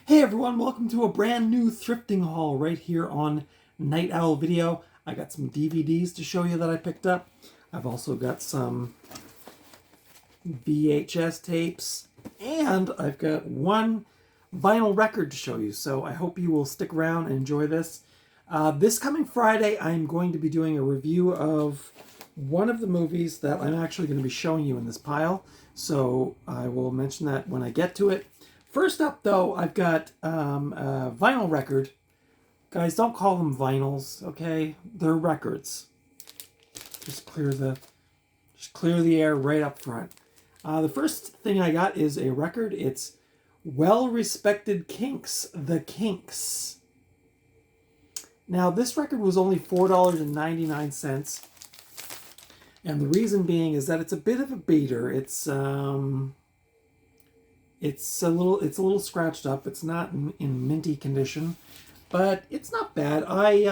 Hey everyone, welcome to a brand new thrifting haul right here on Night Owl Video. I got some DVDs to show you that I picked up. I've also got some VHS tapes, and I've got one vinyl record to show you. So I hope you will stick around and enjoy this. This coming Friday, I'm going to be doing a review of one of the movies that I'm actually going to be showing you in this pile. So I will mention that when I get to it. First up, though, I've got a vinyl record. Guys, don't call them vinyls, okay? They're records. Just clear the air right up front. The first thing I got is a record. It's Well-Respected Kinks, The Kinks. Now, this record was only $4.99, and the reason being is that it's a bit of a beater. It's a little scratched up. It's not in minty condition, but it's not bad. I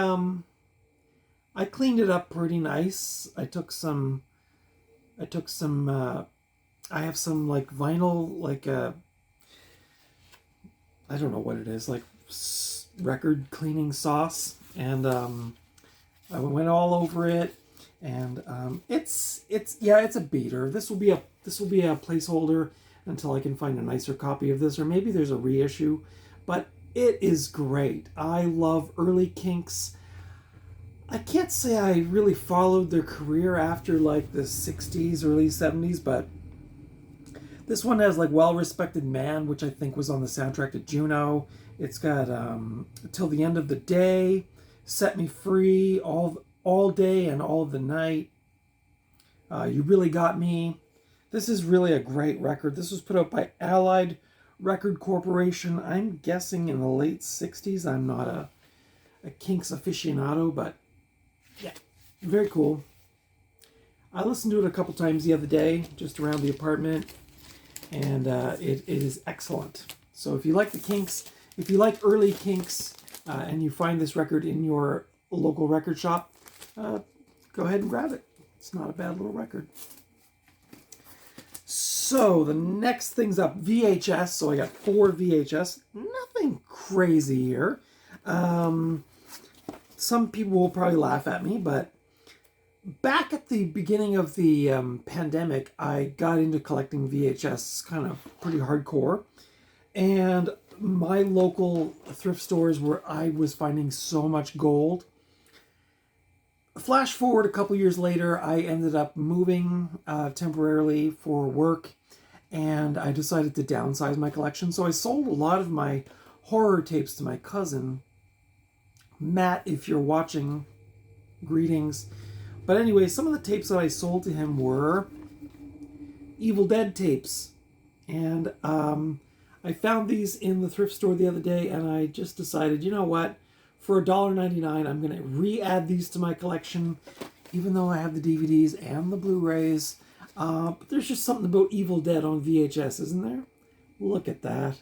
cleaned it up pretty nice. I have some like vinyl, like I don't know what it is, like record cleaning sauce, and I went all over it, and it's a beater. This will be a placeholder until I can find a nicer copy of this, or maybe there's a reissue, but it is great. I love early Kinks. I can't say I really followed their career after like the 60s, early 70s, but this one has like Well-Respected Man, which I think was on the soundtrack to Juno. It's got Till the End of the Day, Set Me Free, All Day and All of the Night, You Really Got Me. This is really a great record. This was put out by Allied Record Corporation. I'm guessing in the late 60s. I'm not a Kinks aficionado, but yeah, very cool. I listened to it a couple times the other day, just around the apartment, and it is excellent. So if you like the Kinks, if you like early Kinks, and you find this record in your local record shop, go ahead and grab it. It's not a bad little record. So the next thing's up, VHS. So I got 4 VHS. Nothing crazy here. Some people will probably laugh at me, but back at the beginning of the pandemic, I got into collecting VHS kind of pretty hardcore. And my local thrift stores where I was finding so much gold. Flash forward a couple years later, I ended up moving temporarily for work, and I decided to downsize my collection. So I sold a lot of my horror tapes to my cousin. Matt, if you're watching, greetings. But anyway, some of the tapes that I sold to him were Evil Dead tapes. And I found these in the thrift store the other day, and I just decided, you know what? For $1.99, I'm going to re-add these to my collection, even though I have the DVDs and the Blu-rays. But there's just something about Evil Dead on VHS, isn't there? Look at that.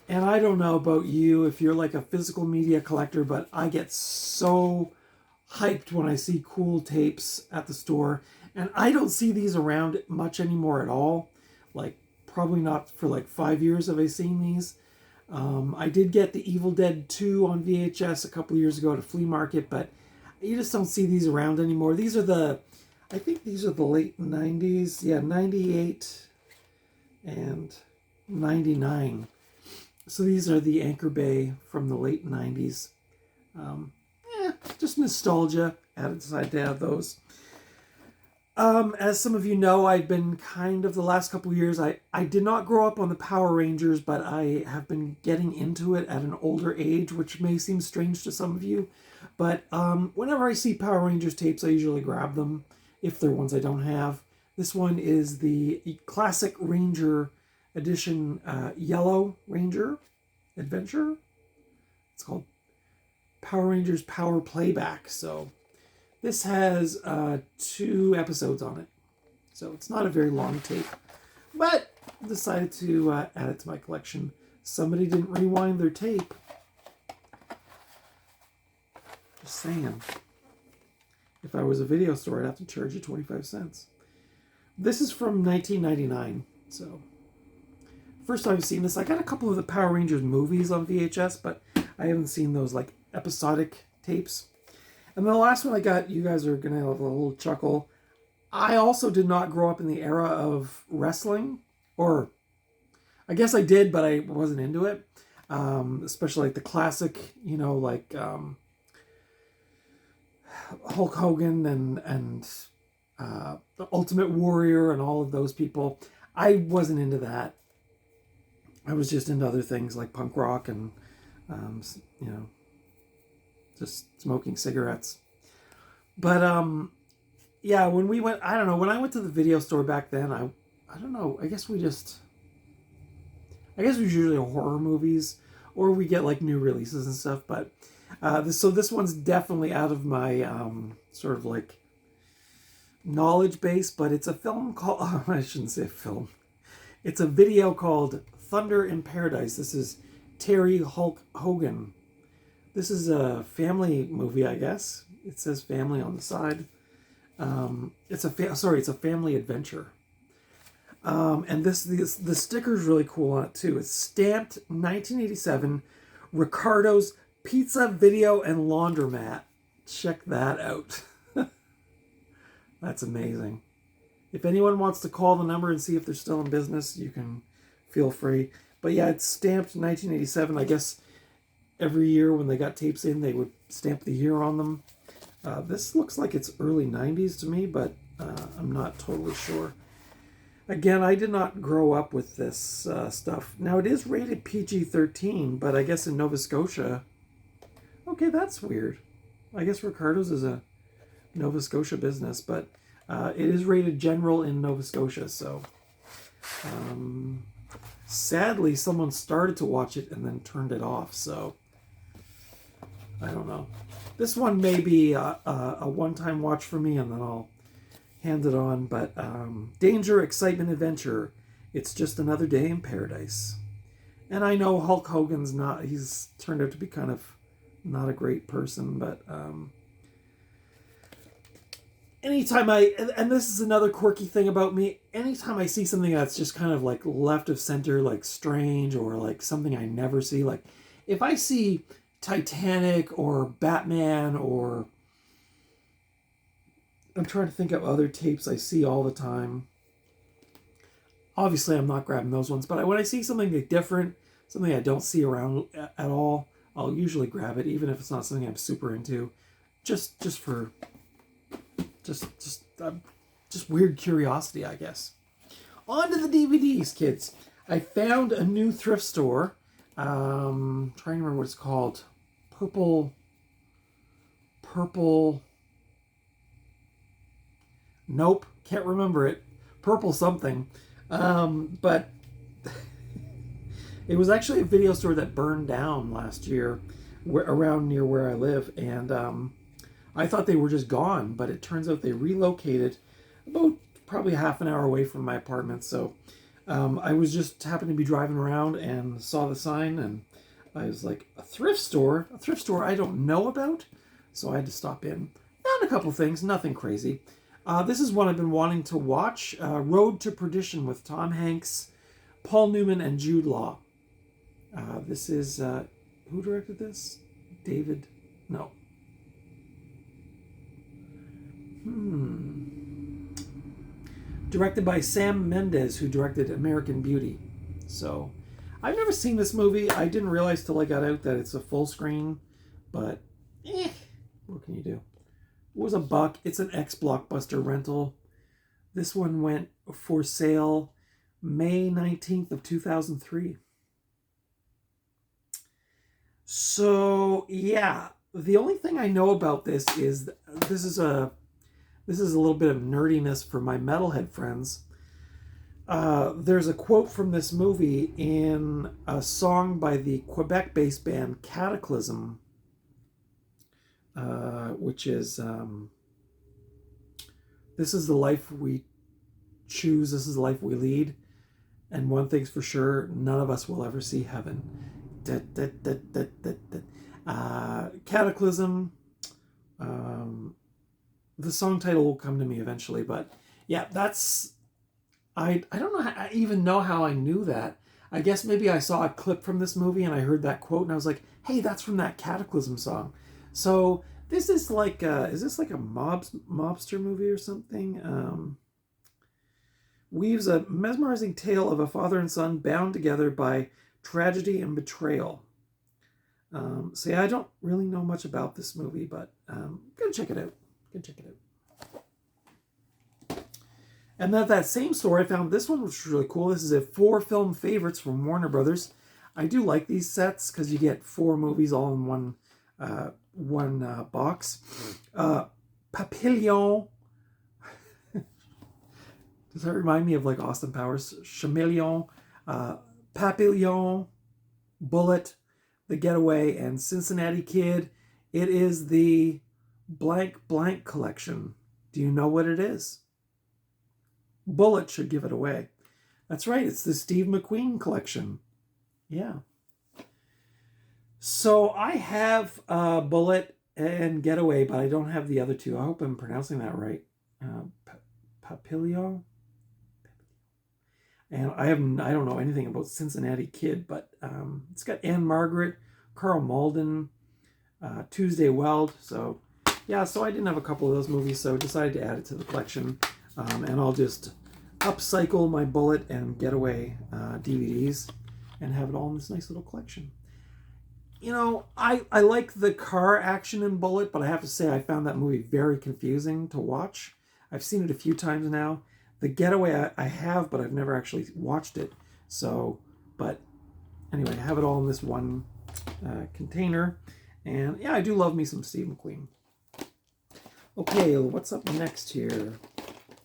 And I don't know about you, if you're like a physical media collector, but I get so hyped when I see cool tapes at the store. And I don't see these around much anymore at all. Like, probably not for like 5 years have I seen these. I did get the Evil Dead 2 on VHS a couple years ago at a flea market, but you just don't see these around anymore. I think these are the late 90s. Yeah, 98 and 99. So these are the Anchor Bay from the late 90s. Just nostalgia. Decided to have those. As some of you know, I've been kind of the last couple of years, I did not grow up on the Power Rangers, but I have been getting into it at an older age, which may seem strange to some of you. But whenever I see Power Rangers tapes, I usually grab them, if they're ones I don't have. This one is the Classic Ranger Edition Yellow Ranger Adventure. It's called Power Rangers Power Playback. So this has 2 episodes on it. So it's not a very long tape. But I decided to add it to my collection. Somebody didn't rewind their tape. Just saying. If I was a video store, I'd have to charge you 25 cents. This is from 1999. So first time I've seen this. I got a couple of the Power Rangers movies on VHS, but I haven't seen those like episodic tapes. And then the last one I got, you guys are going to have a little chuckle. I also did not grow up in the era of wrestling, or I guess I did, but I wasn't into it. Especially like the classic, like Hulk Hogan and the Ultimate Warrior and all of those people. I wasn't into that. I was just into other things like punk rock and, just smoking cigarettes. But yeah, when we went, I don't know, when I went to the video store back then, I don't know, I guess we was usually horror movies, or we get like new releases and stuff. But this one's definitely out of my sort of like knowledge base, but it's a film called, oh, I shouldn't say film. It's a video called Thunder in Paradise. This is Terry Hulk Hogan. This is a family movie, I guess. It says family on the side. It's a family adventure. And the sticker's really cool on it too. It's stamped 1987, Ricardo's Pizza, Video, and Laundromat. Check that out. That's amazing. If anyone wants to call the number and see if they're still in business, you can feel free. But yeah, it's stamped 1987. I guess every year when they got tapes in, they would stamp the year on them. This looks like it's early 90s to me, but I'm not totally sure. Again, I did not grow up with this stuff. Now, it is rated PG-13, but I guess in Nova Scotia... Okay, that's weird. I guess Ricardo's is a Nova Scotia business, but it is rated general in Nova Scotia, so... sadly, someone started to watch it and then turned it off, so... I don't know. This one may be a one-time watch for me, and then I'll hand it on. But Danger, Excitement, Adventure. It's just another day in paradise. And I know Hulk Hogan's not... He's turned out to be kind of not a great person, but... anytime and this is another quirky thing about me, anytime I see something that's just kind of like left of center, like strange, or like something I never see, like if I see Titanic or Batman, or I'm trying to think of other tapes I see all the time. Obviously, I'm not grabbing those ones, but when I see something different, something I don't see around at all, I'll usually grab it, even if it's not something I'm super into, just weird curiosity, I guess. On to the DVDs, kids. I found a new thrift store. Trying to remember what it's called. Purple. Nope, can't remember it. Purple something. But it was actually a video store that burned down last year, around near where I live, and I thought they were just gone, but it turns out they relocated about probably half an hour away from my apartment. So I was just happened to be driving around and saw the sign, and I was like, a thrift store I don't know about. So I had to stop in. Found a couple things, nothing crazy. This is one I've been wanting to watch. Road to Perdition with Tom Hanks, Paul Newman, and Jude Law. This is, who directed this? David? No. Directed by Sam Mendes, who directed American Beauty. So, I've never seen this movie. I didn't realize till I got out that it's a full screen, but what can you do? It was $1. It's an ex-Blockbuster rental. This one went for sale May 19th of 2003. So, yeah, the only thing I know about this is this is a little bit of nerdiness for my metalhead friends. There's a quote from this movie in a song by the Quebec-based band Cataclysm, which is, this is the life we choose, this is the life we lead, and one thing's for sure, none of us will ever see heaven. Cataclysm, the song title will come to me eventually, but yeah, that's, I don't know, I even know how I knew that. I guess maybe I saw a clip from this movie and I heard that quote and I was like, hey, that's from that Cataclysm song. So this is like, is this like a mobster movie or something? Weaves a mesmerizing tale of a father and son bound together by tragedy and betrayal. So yeah, I don't really know much about this movie, but go check it out. Go check it out. And that same store, I found this one, which was really cool. This is a 4 film favorites from Warner Brothers. I do like these sets because you get 4 movies all in one box. Papillon. Does that remind me of like Austin Powers? Chameleon, Papillon, Bullet, The Getaway, and Cincinnati Kid. It is the blank blank collection. Do you know what it is? Bullet should give it away. That's right, it's the Steve McQueen collection. Yeah. So I have Bullet and Getaway, but I don't have the other 2. I hope I'm pronouncing that right. Papillon. And I don't know anything about Cincinnati Kid, but it's got Anne Margaret, Carl Malden, Tuesday Weld. So yeah, so I didn't have a couple of those movies, so I decided to add it to the collection. And I'll just upcycle my Bullet and Getaway DVDs and have it all in this nice little collection. You know, I like the car action in Bullet, but I have to say I found that movie very confusing to watch. I've seen it a few times now. The Getaway I have, but I've never actually watched it. So, but anyway, I have it all in this one container. And yeah, I do love me some Steve McQueen. Okay, what's up next here?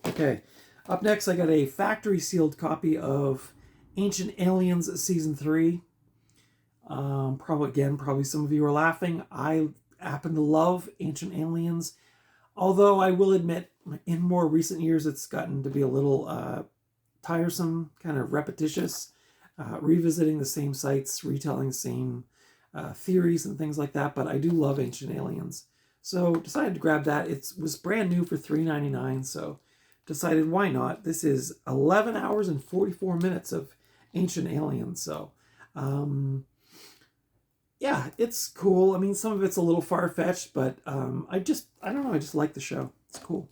Okay, up next I got a factory sealed copy of Ancient Aliens Season 3. Probably some of you are laughing. I happen to love Ancient Aliens. Although I will admit, in more recent years, it's gotten to be a little tiresome, kind of repetitious, revisiting the same sites, retelling the same theories and things like that. But I do love Ancient Aliens. So decided to grab that. It was brand new for $3.99, so decided why not. This is 11 hours and 44 minutes of Ancient Aliens. So yeah, it's cool. I mean, some of it's a little far-fetched, but I don't know, I just like the show. It's cool.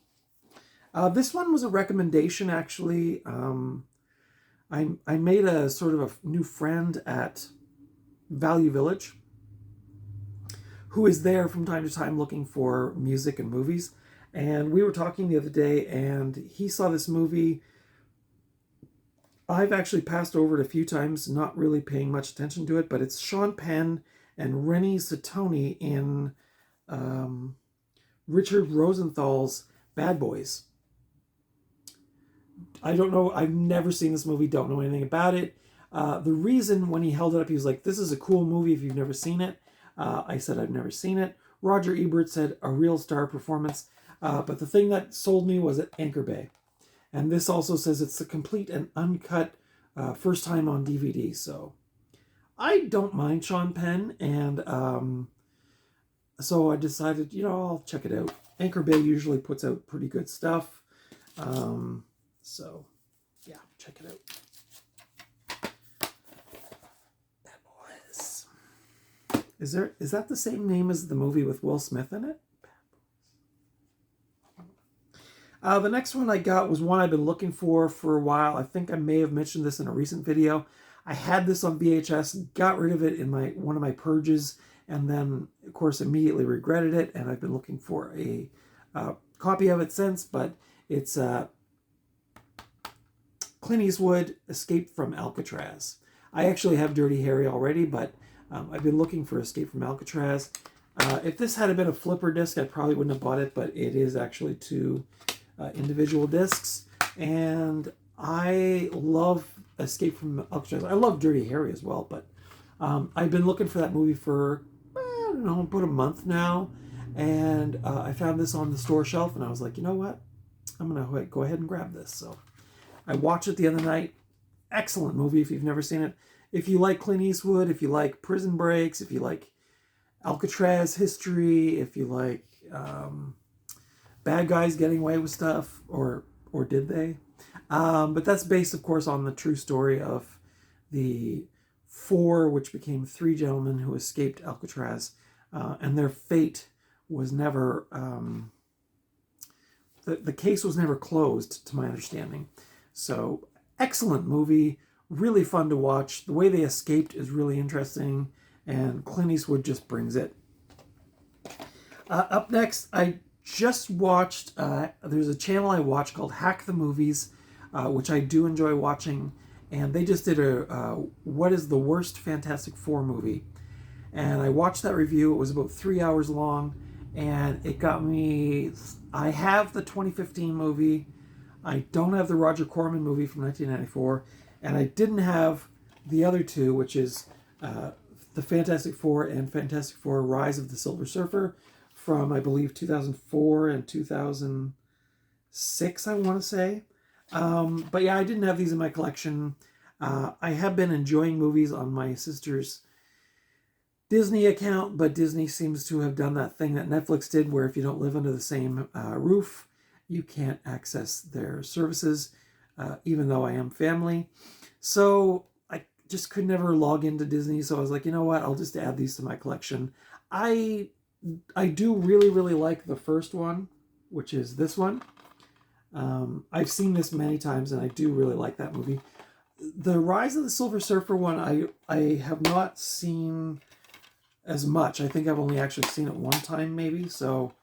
This one was a recommendation, actually. I made a sort of a new friend at Value Village who is there from time to time looking for music and movies. And we were talking the other day, and he saw this movie. I've actually passed over it a few times, not really paying much attention to it, but it's Sean Penn and Rennie Satoni in Richard Rosenthal's Bad Boys. I don't know. I've never seen this movie. Don't know anything about it. The reason when he held it up, he was like, this is a cool movie if you've never seen it. I said, I've never seen it. Roger Ebert said, a real star performance. But the thing that sold me was at Anchor Bay. And this also says it's a complete and uncut first time on DVD. So I don't mind Sean Penn. And so I decided, I'll check it out. Anchor Bay usually puts out pretty good stuff. So yeah, check it out. Bad Boys. Is that the same name as the movie with Will Smith in it? The next one I got was one I've been looking for a while. I think I may have mentioned this in a recent video. I had this on VHS, got rid of it in one of my purges, and then, of course, immediately regretted it, and I've been looking for a copy of it since, but it's Clint Eastwood, Escape from Alcatraz. I actually have Dirty Harry already, but I've been looking for Escape from Alcatraz. If this had been a flipper disc, I probably wouldn't have bought it, but it is actually 2 individual discs, and I love Escape from Alcatraz. I love Dirty Harry as well, but I've been looking for that movie for, I don't know, about a month now, and I found this on the store shelf, and I was like, you know what? I'm going to go ahead and grab this. So I watched it the other night. Excellent movie if you've never seen it. If you like Clint Eastwood, if you like Prison Breaks, if you like Alcatraz history, if you like bad guys getting away with stuff, or did they? But that's based, of course, on the true story of the four, which became three gentlemen who escaped Alcatraz, and their fate was never, the case was never closed, to my understanding. So, excellent movie, really fun to watch. The way they escaped is really interesting, and Clint Eastwood just brings it. Up next, I just watched, there's a channel I watch called Hack the Movies, which I do enjoy watching, and they just did a what is the worst Fantastic Four movie, and I watched that review. It was about 3 hours long, and it got me. I have the 2015 movie, I don't have the Roger Corman movie from 1994, and I didn't have the other two, which is the Fantastic Four and Fantastic Four Rise of the Silver Surfer from, I believe, 2004 and 2006, I want to say. But yeah, I didn't have these in my collection. I have been enjoying movies on my sister's Disney account, but Disney seems to have done that thing that Netflix did, where if you don't live under the same roof, you can't access their services, even though I am family. So I just could never log into Disney, so I was like, you know what, I'll just add these to my collection. I do really, really like the first one, which is this one. I've seen this many times, and I do really like that movie. The Rise of the Silver Surfer one, I have not seen as much. I think I've only actually seen it one time, maybe. So,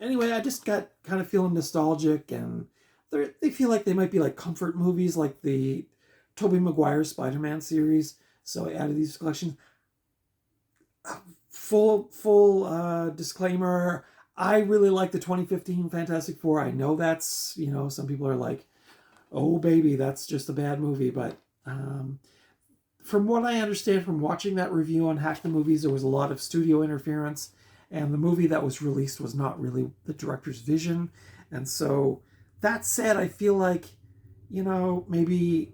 anyway, I just got kind of feeling nostalgic, and they feel like they might be like comfort movies, like the Tobey Maguire Spider-Man series. So I added these collections. Full disclaimer, I really like the 2015 Fantastic Four. I know that's, some people are like, oh baby, that's just a bad movie. But from what I understand from watching that review on Hack the Movies, there was a lot of studio interference, and the movie that was released was not really the director's vision. And so, that said, I feel like, maybe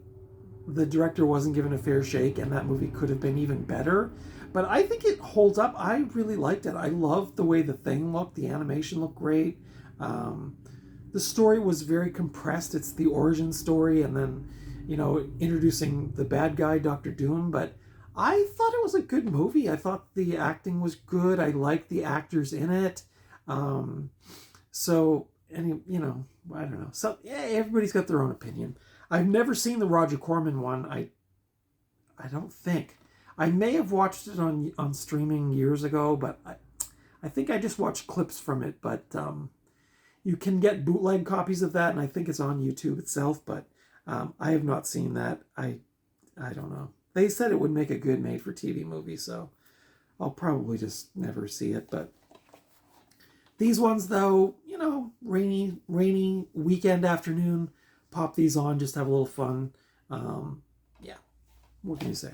the director wasn't given a fair shake, and that movie could have been even better. But I think it holds up. I really liked it. I loved the way the thing looked. The animation looked great. The story was very compressed. It's the origin story, and then, introducing the bad guy, Dr. Doom. But I thought it was a good movie. I thought the acting was good. I liked the actors in it. So, and, I don't know. So, yeah, everybody's got their own opinion. I've never seen the Roger Corman one. I don't think. I may have watched it on streaming years ago, but I think I just watched clips from it. But you can get bootleg copies of that, and I think it's on YouTube itself. But I have not seen that. I don't know. They said it would make a good made-for-TV movie, so I'll probably just never see it. But these ones, though, rainy weekend afternoon, pop these on, just have a little fun. Yeah, what can you say?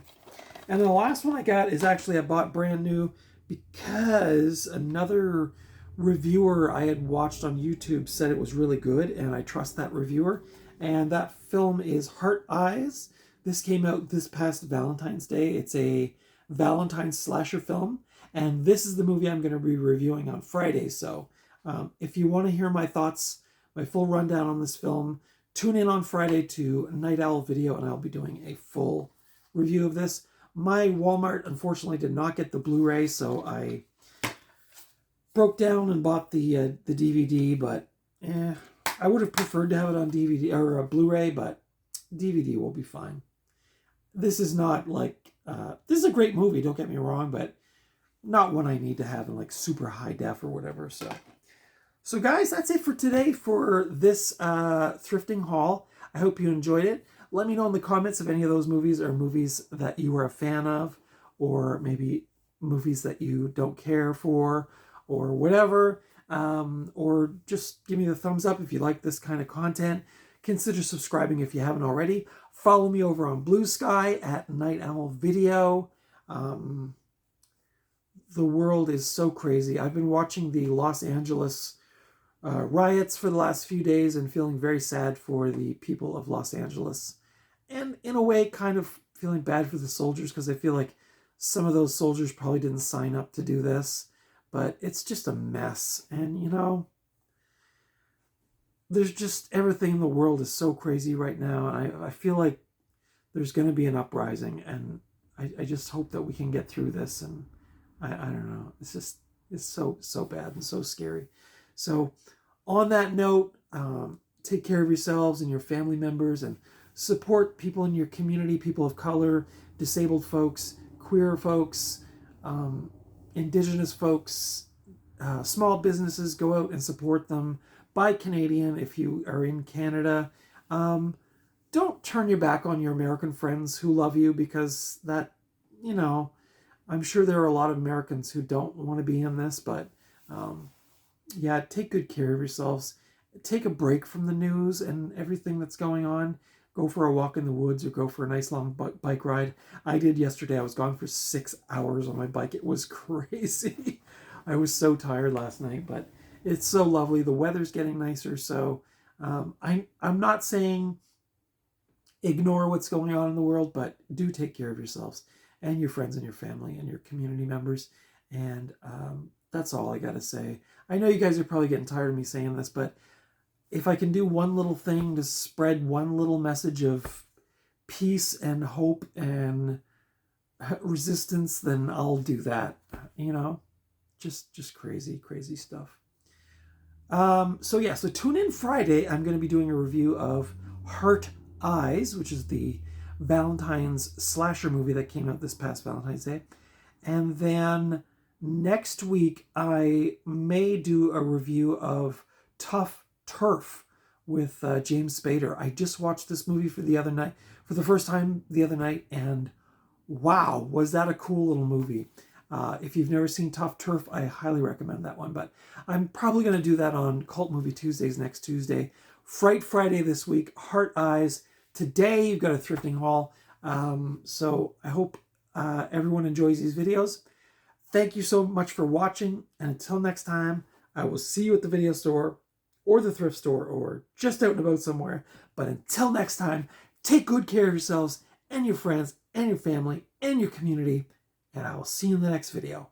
And the last one I got is actually I bought brand new because another reviewer I had watched on YouTube said it was really good, and I trust that reviewer. And that film is Heart Eyes. This came out this past Valentine's Day. It's a Valentine's slasher film, and this is the movie I'm going to be reviewing on Friday. So if you want to hear my thoughts, my full rundown on this film, tune in on Friday to Night Owl Video, and I'll be doing a full review of this. My Walmart, unfortunately, did not get the Blu-ray, so I broke down and bought the DVD, but I would have preferred to have it on DVD or a Blu-ray, but DVD will be fine. This is not like, this is a great movie, don't get me wrong, but not one I need to have in like super high def or whatever. So guys, that's it for today for this thrifting haul. I hope you enjoyed it. Let me know in the comments if any of those movies are movies that you are a fan of, or maybe movies that you don't care for, or whatever. Or just give me the thumbs up if you like this kind of content. Consider subscribing if you haven't already. Follow me over on Blue Sky at Night Owl Video. The world is so crazy. I've been watching the Los Angeles riots for the last few days and feeling very sad for the people of Los Angeles. And in a way, kind of feeling bad for the soldiers, because I feel like some of those soldiers probably didn't sign up to do this. But it's just a mess. And, there's just everything in the world is so crazy right now. And I feel like there's going to be an uprising, and I just hope that we can get through this. And I don't know. It's so bad and so scary. So on that note, take care of yourselves and your family members, and support people in your community, people of color, disabled folks, queer folks, indigenous folks, small businesses. Go out and support them. Buy Canadian if you are in Canada. Don't turn your back on your American friends who love you, because that, I'm sure there are a lot of Americans who don't want to be in this, but yeah, take good care of yourselves. Take a break from the news and everything that's going on. Go for a walk in the woods, or go for a nice long bike ride. I did yesterday. I was gone for 6 hours on my bike. It was crazy. I was so tired last night, but it's so lovely. The weather's getting nicer, so I'm not saying ignore what's going on in the world, but do take care of yourselves and your friends and your family and your community members. And that's all I got to say. I know you guys are probably getting tired of me saying this, but if I can do one little thing to spread one little message of peace and hope and resistance, then I'll do that. Just crazy stuff. So tune in Friday. I'm going to be doing a review of Heart Eyes, which is the Valentine's slasher movie that came out this past Valentine's Day. And then next week, I may do a review of Tough Turf with James Spader. I just watched this movie for the first time the other night, and wow, was that a cool little movie. If you've never seen Tough Turf, I highly recommend that one. But I'm probably going to do that on Cult Movie Tuesdays next Tuesday. Fright Friday this week, Heart Eyes. Today, you've got a thrifting haul. So I hope everyone enjoys these videos. Thank you so much for watching. And until next time, I will see you at the video store or the thrift store or just out and about somewhere. But until next time, take good care of yourselves and your friends and your family and your community. And I will see you in the next video.